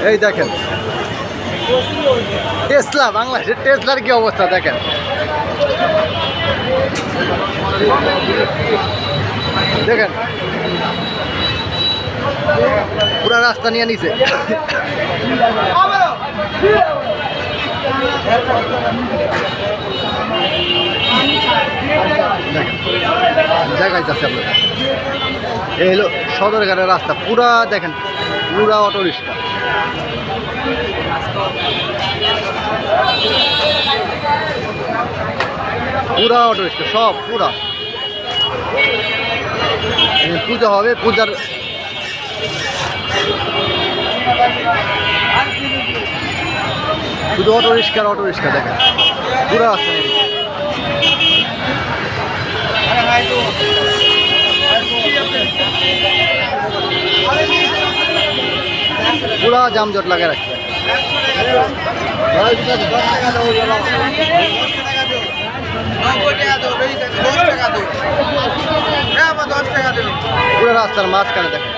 এই দেখেন টেসলা, বাংলাদেশের টেসলার কি অবস্থা দেখেন। দেখেন পুরা রাস্তা নিয়ে নিছে। দেখাইতেছে আপনার এই হলো সদরঘাটের রাস্তা, পুরা দেখেন পুরা অটো রিক্সা। পুরা অটো রিক্সা সব পুরা। পূজা হবে, পূজার শুধু অটো রিক্সা দেখেন পুরা রাস্তা। পুরা জামজট লাগে রাখছে। পুরো রাস্তার মাঝখানে দেখেন।